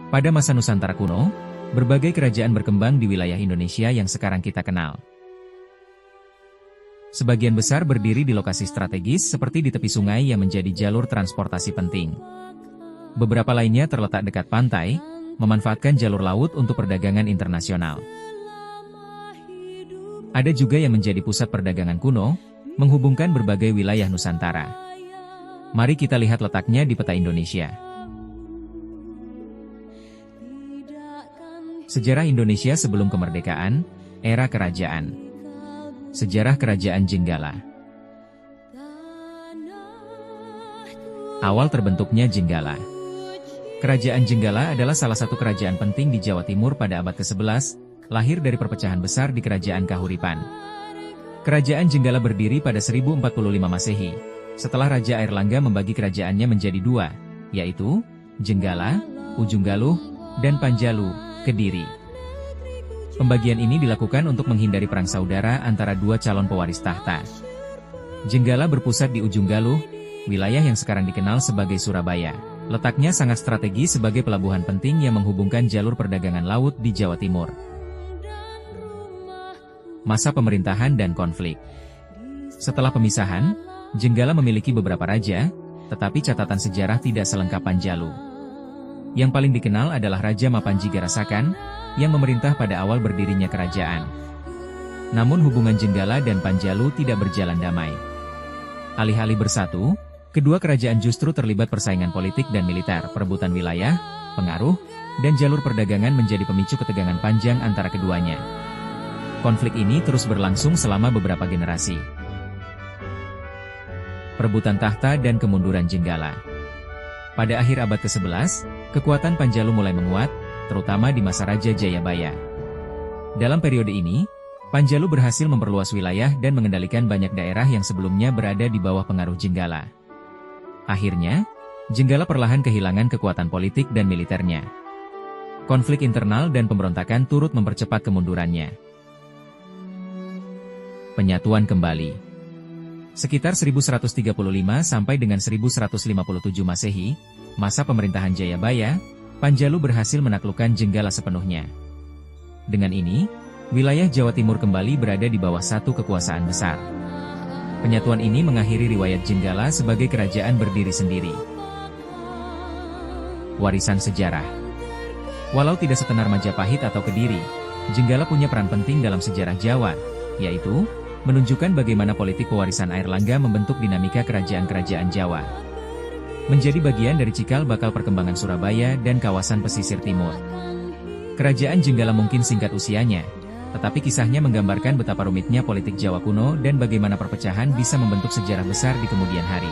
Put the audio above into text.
Pada masa Nusantara kuno, berbagai kerajaan berkembang di wilayah Indonesia yang sekarang kita kenal. Sebagian besar berdiri di lokasi strategis seperti di tepi sungai yang menjadi jalur transportasi penting. Beberapa lainnya terletak dekat pantai, memanfaatkan jalur laut untuk perdagangan internasional. Ada juga yang menjadi pusat perdagangan kuno, menghubungkan berbagai wilayah Nusantara. Mari kita lihat letaknya di peta Indonesia. Sejarah Indonesia sebelum kemerdekaan, era kerajaan. Sejarah Kerajaan Jenggala. Awal terbentuknya Jenggala. Kerajaan Jenggala adalah salah satu kerajaan penting di Jawa Timur pada abad ke-11, lahir dari perpecahan besar di Kerajaan Kahuripan. Kerajaan Jenggala berdiri pada 1045 Masehi, setelah Raja Airlangga membagi kerajaannya menjadi dua, yaitu Jenggala, Ujung Galuh, dan Panjalu, Kediri. Pembagian ini dilakukan untuk menghindari perang saudara antara dua calon pewaris tahta. Jenggala berpusat di Ujung Galuh, wilayah yang sekarang dikenal sebagai Surabaya. Letaknya sangat strategis sebagai pelabuhan penting yang menghubungkan jalur perdagangan laut di Jawa Timur. Masa pemerintahan dan konflik. Setelah pemisahan, Jenggala memiliki beberapa raja, tetapi catatan sejarah tidak selengkap Panjalu. Yang paling dikenal adalah Raja Mapanji Garasakan, yang memerintah pada awal berdirinya kerajaan. Namun hubungan Jenggala dan Panjalu tidak berjalan damai. Alih-alih bersatu, kedua kerajaan justru terlibat persaingan politik dan militer, perebutan wilayah, pengaruh, dan jalur perdagangan menjadi pemicu ketegangan panjang antara keduanya. Konflik ini terus berlangsung selama beberapa generasi. Perebutan tahta dan kemunduran Jenggala. Pada akhir abad ke-11, kekuatan Panjalu mulai menguat, terutama di masa Raja Jayabaya. Dalam periode ini, Panjalu berhasil memperluas wilayah dan mengendalikan banyak daerah yang sebelumnya berada di bawah pengaruh Jenggala. Akhirnya, Jenggala perlahan kehilangan kekuatan politik dan militernya. Konflik internal dan pemberontakan turut mempercepat kemundurannya. Penyatuan kembali. Sekitar 1135 sampai dengan 1157 Masehi, masa pemerintahan Jayabaya, Panjalu berhasil menaklukkan Jenggala sepenuhnya. Dengan ini, wilayah Jawa Timur kembali berada di bawah satu kekuasaan besar. Penyatuan ini mengakhiri riwayat Jenggala sebagai kerajaan berdiri sendiri. Warisan sejarah. Walau tidak setenar Majapahit atau Kediri, Jenggala punya peran penting dalam sejarah Jawa, yaitu menunjukkan bagaimana politik pewarisan Airlangga membentuk dinamika kerajaan-kerajaan Jawa. Menjadi bagian dari cikal bakal perkembangan Surabaya dan kawasan pesisir timur. Kerajaan Jenggala mungkin singkat usianya, tetapi kisahnya menggambarkan betapa rumitnya politik Jawa kuno dan bagaimana perpecahan bisa membentuk sejarah besar di kemudian hari.